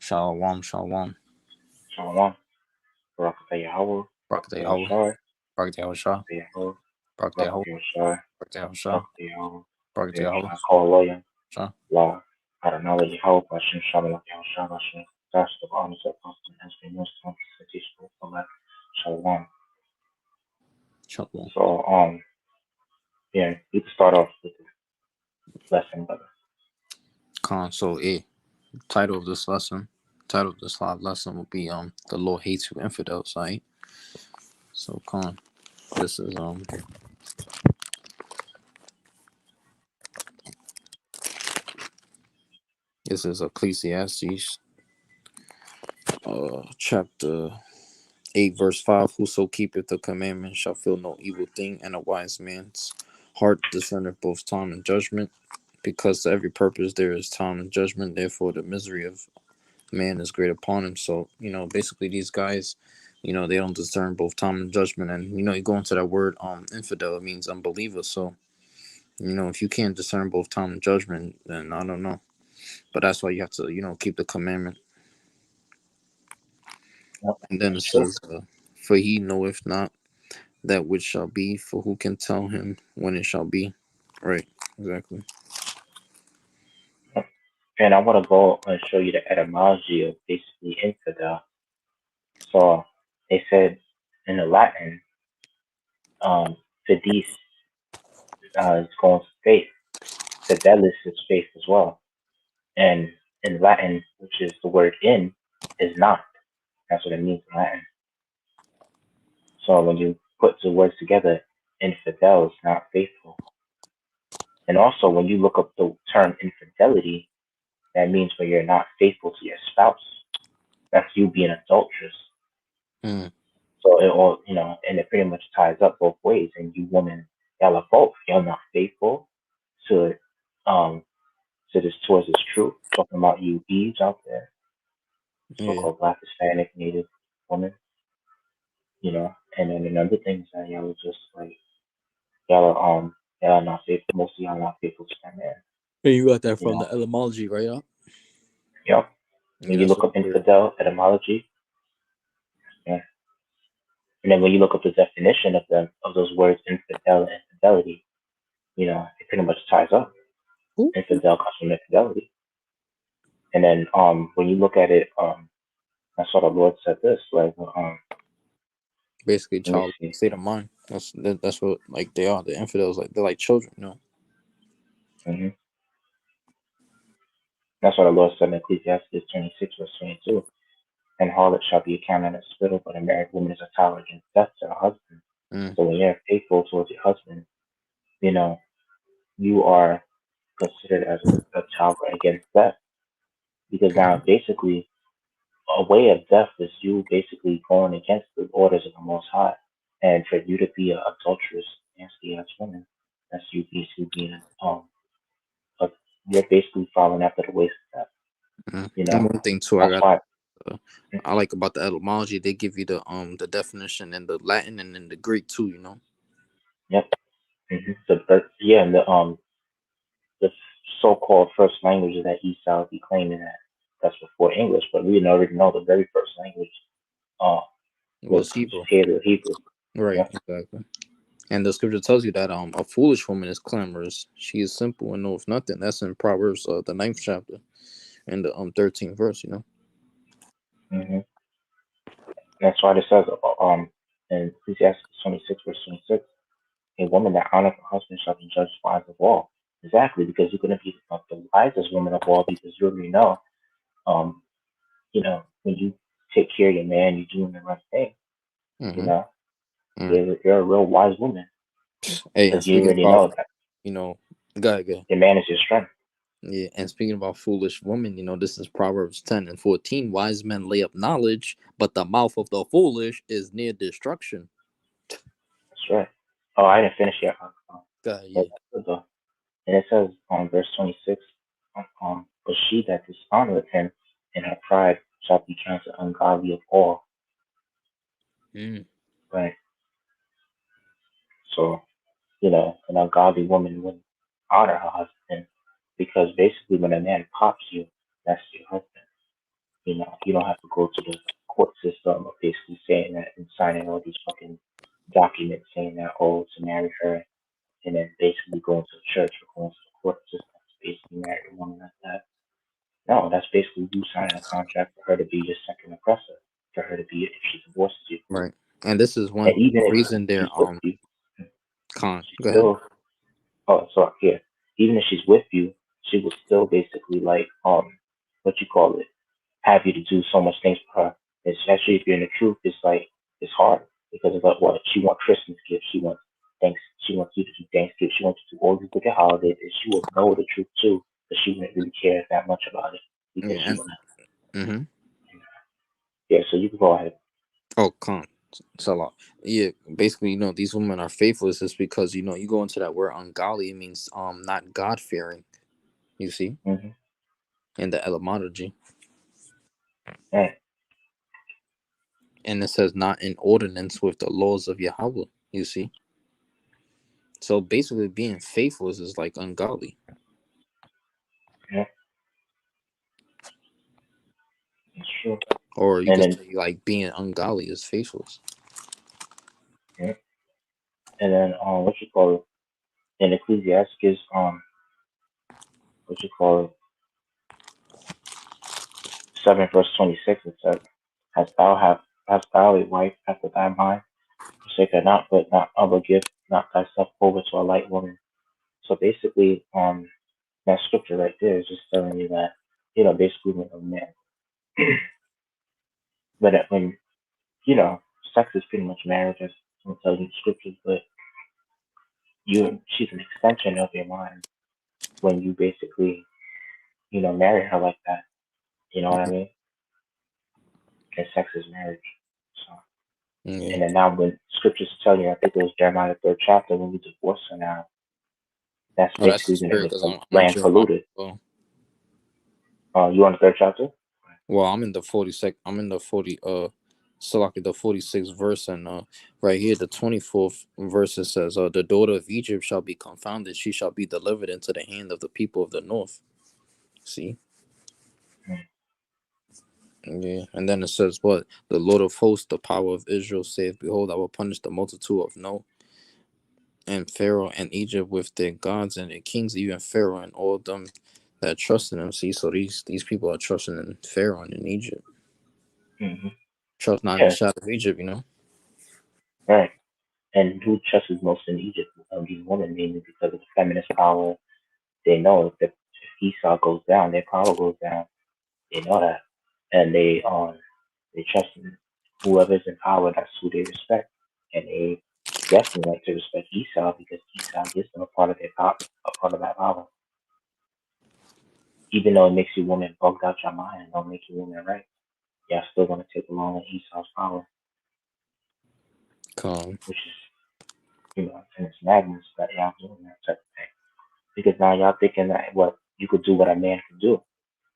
Shalom, shalom. Shalom. Barakatah Yahweh. Barakatah Barakatah Yahweh. Yahshua. Barakatah Yahshua. Barakatah Yahweh. Barakatah Yahweh. Barakatah Yahshua. Barakatah Yahshua. Barakatah Yahweh. Barakatah Yahweh. Yahshua. Call lawyer. Shah. Law. Adonai Yahweh. Bashem Shalom. Yahshua. Bashem. Dash the honors of constant as we must come to the teachable for that. Shalom. Shalom. So, yeah, we can start off with the lesson, brother. So title of this lesson, title of this live lesson will be the Lord hates you infidels, right? So this is Ecclesiastes chapter 8 verse 5. Whoso keepeth the commandment shall feel no evil thing, and a wise man's heart discerneth both time and judgment, because to every purpose there is time and judgment, therefore the misery of man is great upon him. So, basically these guys, they don't discern both time and judgment. And, you go into that word, infidel, it means unbeliever. So, if you can't discern both time and judgment, then I don't know. But that's why you have to, keep the commandment. Yep. And then That's it true. says, for he knoweth not that which shall be, for who can tell him when it shall be? Right, exactly. Yep. And I want to go and show you the etymology of basically infidel. So, they said in the Latin, fides is going to faith. Fidelis is faith as well. And in Latin, which is the word in, is not. That's what it means in Latin. So when you put the words together, infidel is not faithful. And also, when you look up the term infidelity, that means when you're not faithful to your spouse. That's you being adulterous. Mm. So it all, and it pretty much ties up both ways. And you women, y'all are both. Y'all not faithful to, um, towards this truth. Talking about you Eves out there, Yeah. so-called Black Hispanic Native women, And then another thing is that y'all are just like y'all are not faithful. Most of y'all not faithful to that man. And you got that You from know. the etymology, right? Up. Yep. Yeah, When you that's look what up weird. infidel etymology, yeah. And then when you look up the definition of those words infidel and infidelity, it pretty much ties up. Ooh. Infidel comes from infidelity. And then when you look at it, I saw the Lord said this, like Basically, let me child see. state of mind. That's what like they are. The infidels, like they're like children. hmm That's what the Lord said in Ecclesiastes 26 verse 22. And harlot shall be accounted as spittle, but a married woman is a tower against death to her husband. Mm. So when you're faithful towards your husband, you know, you are considered as a tower against death. Because now basically a way of death is you basically going against the orders of the Most High. And for you to be an adulterous, nasty ass woman, that's you basically being a, you're basically following after the ways of death. Mm. You And know, one thing too, that's why. uh, I like about the etymology. They give you the definition in the Latin and in the Greek too. Yep. Yeah, and the so-called first languages that Esau be claiming that's before English, but we already know the very first language uh, It was was Hebrew, Paleo-Hebrew. right? Yeah. Exactly. And the scripture tells you that a foolish woman is clamorous. She is simple and knoweth nothing. That's in Proverbs the 9th chapter and the 13th verse. hmm That's why it says in Ecclesiastes 26 verse 26, a woman that honors her husband shall be judged wise of all. Exactly, because you're going to be the wisest woman of all because you already know, um, when you take care of your man, you're doing the right thing. You Mm-hmm. know, Mm. you're a real wise woman Hey, and because you speaking already about know that go ahead. your man is your strength. Yeah, and speaking about foolish women, this is Proverbs 10 and 14. Wise men lay up knowledge, but the mouth of the foolish is near destruction. That's right. Oh, I didn't finish yet. Go ahead, But yeah. that's good though. And it says on verse 26, but she that dishonoreth him in her pride shall be counted ungodly of all. Mm. Right. So, an ungodly woman wouldn't honor her husband because basically when a man pops you, that's your husband. You don't have to go to the court system of basically saying that and signing all these fucking documents saying that, oh, to marry her, and then basically going to the church or going to the court system to basically marry a woman like that. No, that's basically you signing a contract for her to be your second oppressor, for her to be if she divorces you. Right. And this is And one even if reason they're she's with you, con. she Go ahead. still, oh, sorry, yeah, even if she's with you, she will still basically like, what you call it, have you to do so much things for her. Especially if you're in the truth, it's like, it's hard because of what she wants Christmas gifts, she wants you to do Thanksgiving, she wants you to do all these wicked holidays, and she would know the truth too, but she wouldn't really care that much about it because Yeah. she And wanna, mm-hmm. yeah. So you can go ahead. Oh, con. Salah. Yeah. Basically, these women are faithless is because you go into that word ungodly. It means not God fearing. You see, Mm-hmm. in the etymology, Right. and it says not in ordinance with the laws of Yahweh. You see, so basically, being faithless is like ungodly, Yeah, it's true. or you And could then, say like being ungodly is faithless. yeah, and then, what you call it? In Ecclesiastes, what you call it? 7 verse 26, it says, hast thou a wife after thy mind? Forsake her not, but not other gift, not thyself over to a light woman. So basically, that scripture right there is just telling you that, basically when a man, but when, you know, sex is pretty much marriage, as I'm telling you the scriptures, but she's an extension of your mind when you basically, marry her like that. You know what I mean? And sex is marriage. So, Yeah. and then now when scriptures tell you, I think it was Jeremiah 3rd chapter, when you divorce her now, that's Oh, that's the basically going to spirit make because the I'm in land Jeremiah. polluted. Well, You on the third chapter? well, I'm in the 42nd. I'm in the 40. So like the 46th verse, and right here the 24th verse it says, the daughter of Egypt shall be confounded; she shall be delivered into the hand of the people of the north. See, yeah, and then it says, what the Lord of hosts, the power of Israel, saith, behold, I will punish the multitude of No and Pharaoh and Egypt with their gods and their kings, even Pharaoh and all them that trust in him. See, so these people are trusting in Pharaoh and in Egypt. Mm-hmm. Trust not in the Yeah, shadow of Egypt. right. And who trusts most in Egypt? These women, mainly because of the feminist power. They know if Esau goes down, their power goes down. They know that, and they trust in whoever's in power. That's who they respect, and they definitely like to respect Esau because Esau gives them a part of their power, a part of that power. Even though it makes you woman bugged out your mind and don't make you woman right, y'all still gonna take along with Esau's power, Come. which is and it's madness that y'all doing that type of thing. Because now y'all thinking that what you could do what a man can do.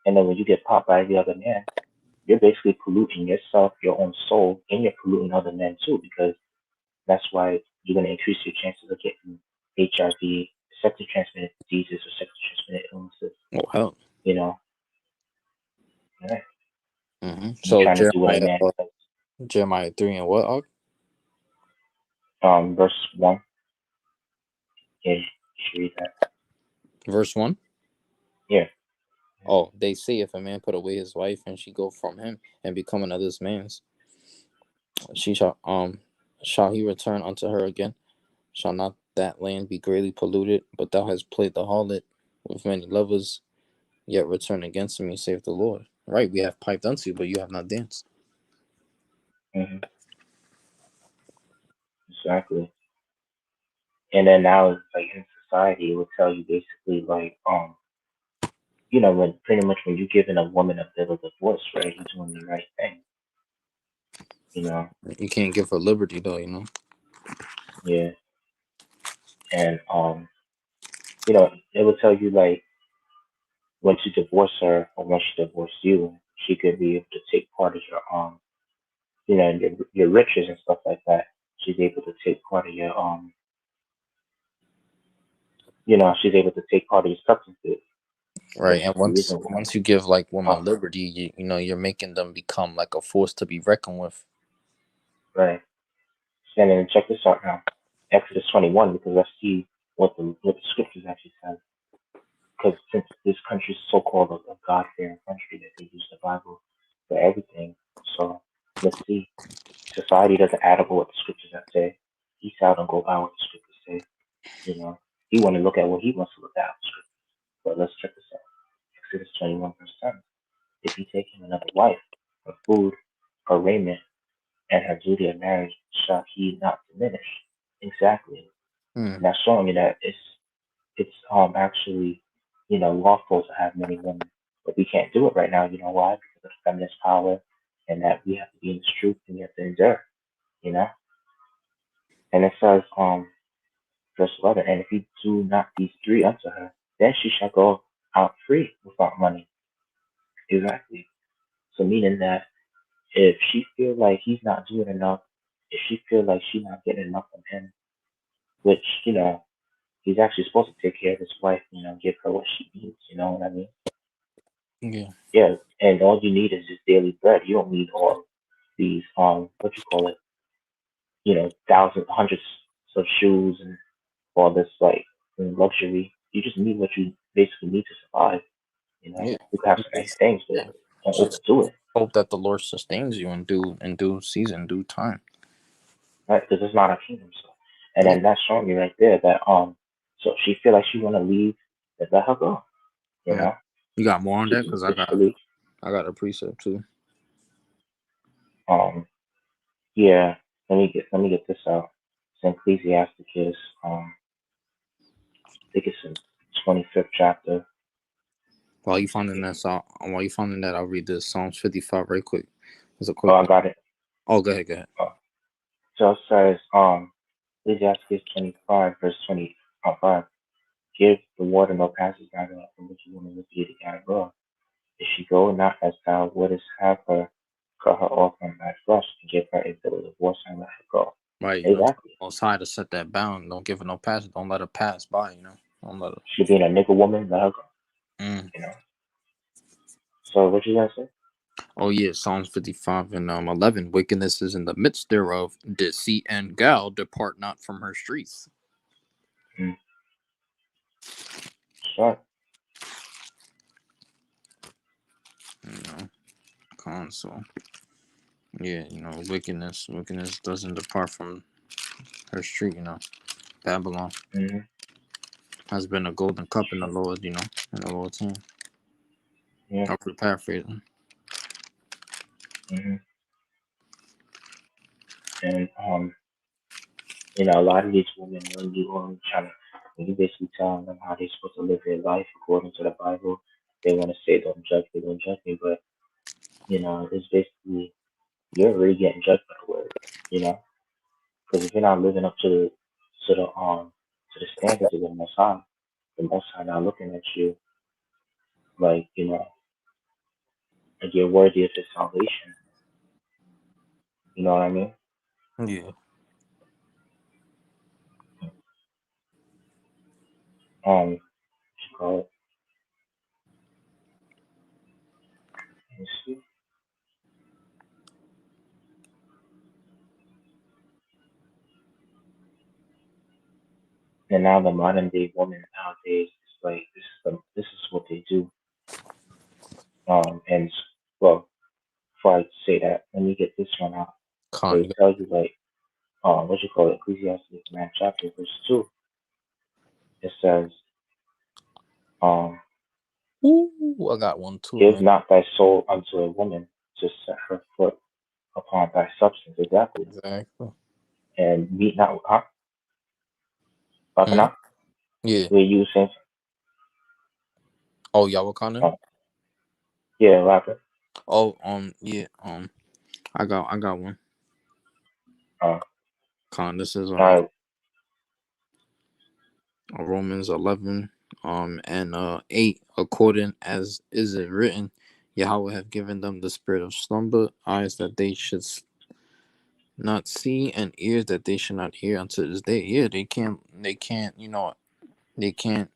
And then when you get popped by every other man, you're basically polluting yourself, your own soul, and you're polluting other men too, because that's why you're going to increase your chances of getting HIV, sexually transmitted diseases, or sexually transmitted illnesses. Oh hell. You know, yeah. You So trying to do what a man does. Jeremiah 3 and what? Verse 1, yeah, you should read that. Verse 1. Yeah. Oh, they say if a man put away his wife and she go from him and become another's man's, she shall he return unto her again? Shall not that land be greatly polluted? But thou hast played the harlot with many lovers, yet return against me, saith the Lord. Right, we have piped unto you, but you have not danced. Hmm. Exactly. And then now it's like in society, it will tell you basically like, when pretty much when you're giving a woman a bill of divorce, right, you're doing the right thing, you know. You can't give her liberty though. Yeah. And it will tell you like once you divorce her or once she divorces you, she could be able to take part of your your riches and stuff like that. She's able to take part of your she's able to take part of your substances. Right, That's and the once reason why. once you give like Uh, women liberty, you're making them become like a force to be reckoned with. right. And then check this out now. Exodus 21, because let's see what the scriptures actually says. Because since this country is so-called a God-fearing country that they use the Bible for everything, so let's see. Society doesn't add up what the scriptures that say. He seldom go by what the scriptures say. You know, he want to look at what he wants to look at. But let's check this out. Exodus 21 verse 10. If he take him another wife, her food, her raiment, and her duty of marriage shall he not diminish. Exactly. Hmm. And that's showing you that it's actually, lawful to have many women. But we can't do it right now, you know why? Because of feminist power and that we have to be in this truth and we have to endure, you know? And it says, verse 11, and if he do not these three unto her, then she shall go out free without money. Exactly. So meaning that if she feel like he's not doing enough, if she feel like she's not getting enough from him, which, he's actually supposed to take care of his wife, give her what she needs, you know what I mean? Yeah. Yeah, and all you need is just daily bread. You don't need all these what you call it, thousands, hundreds of shoes and all this like luxury. You just need what you basically need to survive. Yeah. You can have some nice Just, things, but yeah. don't Just overdo it, hope that the Lord sustains you in due season, due time. right? Because it's not a kingdom. So, and Yeah. then that's showing me right there that so if she feel like she want to leave, then let her go. You Mm. know, You got more on she that? can Cause literally I got a precept too. um yeah. Let me get this out. It's Ecclesiasticus I think it's in 25th chapter. While you finding that, I'll read this Psalms 55 right quick. It's a Oh, quick I one. got it. Oh, go ahead, go ahead. So it says, Ecclesiastes 25, verse 25. Give the water no passage by the from which you woman with beauty out abroad. If she go not as thou wouldest have her, cut her off from thy flesh, and give her a bill of divorce and let her go. Right, tell Exactly. the Most High to set that bound. Don't give her no pass. Don't let her pass by. Don't let her. She being a nigga woman, let her go. Mm. You know. So what you gonna say? Oh yeah, Psalms 55 and 11. Wickedness is in the midst thereof. Deceit and gal depart not from her streets. Mm, sure. You know, so yeah, wickedness doesn't depart from her street. Babylon Mm-hmm. has been a golden cup in the Lord. In the Lord's hand. Yeah. I'll paraphrase him. Mm-hmm. And a lot of these women, when you basically tell them how they're supposed to live their life according to the Bible, they want to say, don't judge me," but it's basically you're already getting judged by the word, you know, because if you're not living up to the standards of the Most High not looking at you like like you're worthy of His salvation. You know what I mean? Yeah. What you call it? Let me see. And now the modern day woman nowadays is like this is what they do. And well, before I say that, let me get this one out. So Con. it tells you like what you call it, Ecclesiastes 9 chapter verse 2. It says, um, Ooh, I got one too, give man. not thy soul unto a woman to set her foot upon thy substance, exactly. Exactly. And meet not huh? Talking Hmm? now? Yeah. Where you saying Oh, y'all Wakanda? uh, yeah, rapper. Oh, yeah. I got one. Uh Con. This is now Romans 11 and 8. According as is it written, Yahweh have given them the spirit of slumber, eyes that they should not see, and ears that they should not hear unto this day. Yeah, they can't. They can't. They can't.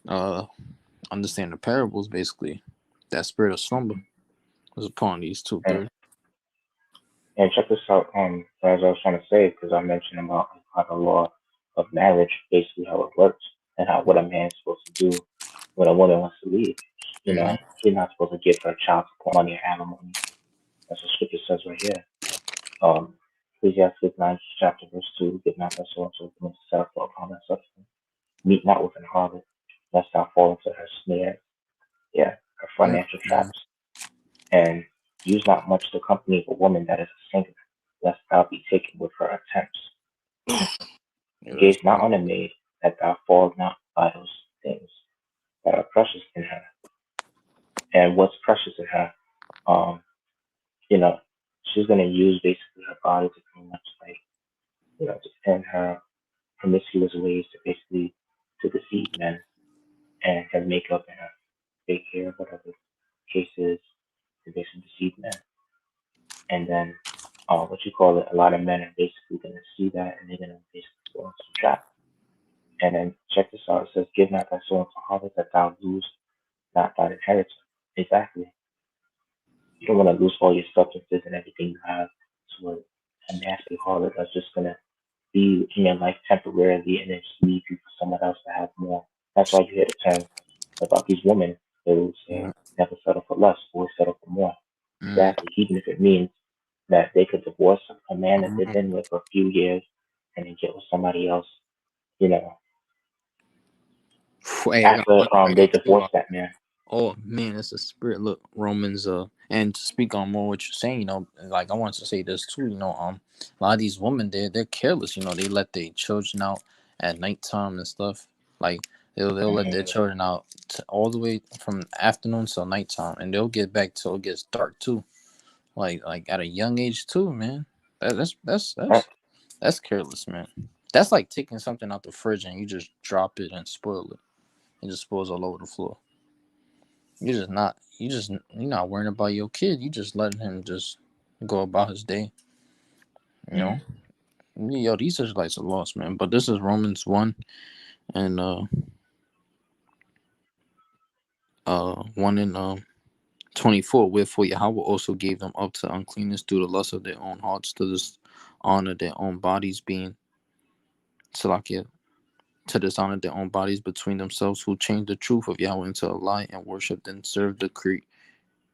Uh, understand the parables, basically, that spirit of slumber was upon these two And thirds. and check this out. As I was trying to say, because I mentioned about how the law of marriage, basically how it works, and how what a man's supposed to do when a woman wants to leave. You Mm-hmm. know, she's not supposed to give her child support money or alimony. That's what scripture says right here. Um, Ecclesiastes 9 chapter verse 2, give not thy soul unto the self upon thy substance. Meet not with an harlot, lest thou fall into her snare, yeah, her financial Mm-hmm. traps. And use not much the company of a woman that is a singer, lest thou be taken with her attempts. Yeah, And that's gaze not on a maid, that thou fall not by those things that are precious in her. And what's precious in her? Um, you know, she's gonna use basically her body to pretty much like, in her promiscuous ways to basically to deceive men, and her makeup and her fake hair, whatever the case is, to basically deceive men. And then what you call it, a lot of men are basically gonna see that, and they're gonna basically go into the trap. And then check this out. It says, "Give not thy soul unto harlot, that thou lose not thine inheritance." Exactly. You don't want to lose all your substances and everything you have to a nasty harlot that's just gonna be in your life temporarily and then just leave you for someone else to have more. That's why you hear the term about these women who say yeah. never settle for less, always settle for more. Mm. Exactly. Even if it means that they could divorce a man that they've Mhm. been with for a few years and then get with somebody else, you know, Hey, I got after one right they here too. divorce that man. Oh man, it's a spirit. Look, Romans. And to speak on more what you're saying, like I want to say this too. A lot of these women, they're careless. They let their children out at nighttime and stuff. Like they'll let Hmm. their children out all the way from afternoon till nighttime, and they'll get back till it gets dark too. Like at a young age too, man. Right? That's careless, man. That's like taking something out the fridge and you just drop it and spoil it. It just spoils all over the floor. You're not worrying about your kid. You just letting him just go about his day. You Hmm. know, yo, these Israelites are lost, man. But this is Romans 1 and 1 and 24. Wherefore Yahweh also gave them up to uncleanness through the lust of their own hearts, to this honor their own bodies, being Salakia, to dishonor their own bodies between themselves, who changed the truth of Yahweh into a lie, and worshipped and served the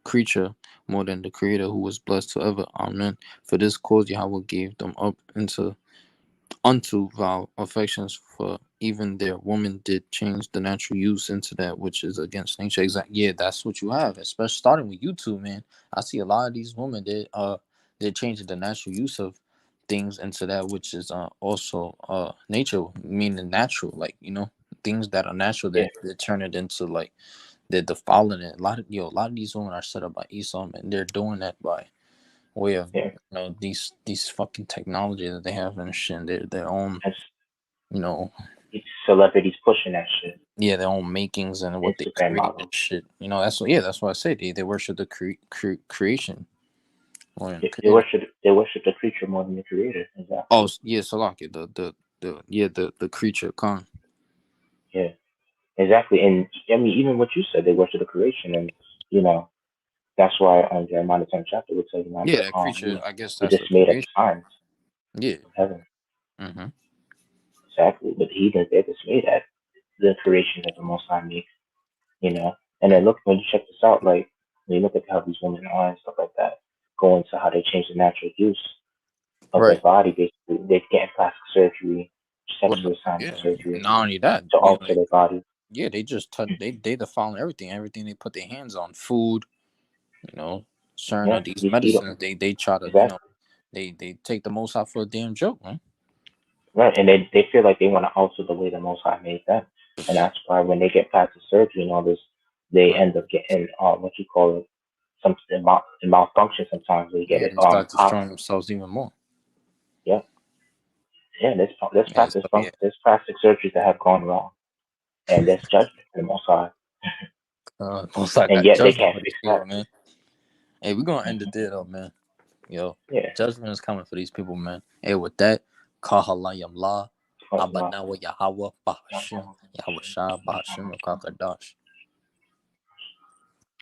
creature more than the Creator, who was blessed forever. Amen. For this cause Yahweh gave them up into unto vile affections, for even their woman did change the natural use into that which is against nature. Exactly. Yeah, that's what you have, especially starting with YouTube, man. I see a lot of these women they're changing the natural use of things into that which is also nature, meaning natural, like things that are natural, Yeah, they turn it into like they're defiling it. A lot of these women are set up by Esau, and they're doing that by way of yeah. these fucking technology that they have and shit. Their own, As you know, these celebrities pushing that shit, yeah, their own makings and what they Instagram create and models. shit. That's what I say. They worship the creation more than the They creator. worship the creature more than the creator. Oh Exactly. yeah, Salaki, the creature con. Yeah, exactly. And I mean, even what you said, they worship the creation, and you know that's why Jeremiah 10 chapter would say, Yeah, that creature. I guess we that's just the made up creation. signs Yeah. of heaven. Mm-hmm. Exactly. But the heathens, they just made that the creation that the Most High makes, you know. And then look, when you check this out, like when you look at how these women are and stuff like that, go into how they change the natural use of their Right. body. Basically, they get plastic surgery, Well, sexual assignment yeah. surgery Not only that, to alter their body. yeah, they just touch. They defile everything they put their hands on. Food, certain Yeah, of these these eat medicines, they try to, exactly they take the most out for a damn joke, man. right, and they feel like they want to alter the way the Most High made them, and that's why when they get plastic surgery and all this, they Right. end up getting what you call it, some malfunction. Sometimes they get Yeah, it they start pop. destroying themselves even more. Yeah, yeah. Yeah, so yeah, There's plastic surgeries that have gone wrong, and there's judgment from the Most High, most I and got yet they judgment can't for these fix people, that. man. Hey, we're gonna end it Hmm. there though, man. Yo, Yeah, judgment is coming for these people, man. Hey, with that, Kahalayam La, but Abanawa Yahweh Bahashim, Yahweh Shah Bahashim, Rakakadash.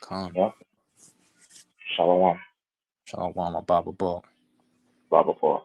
Khan. Yep. Shalom. Shalom, Baba Ball. Blah blah blah.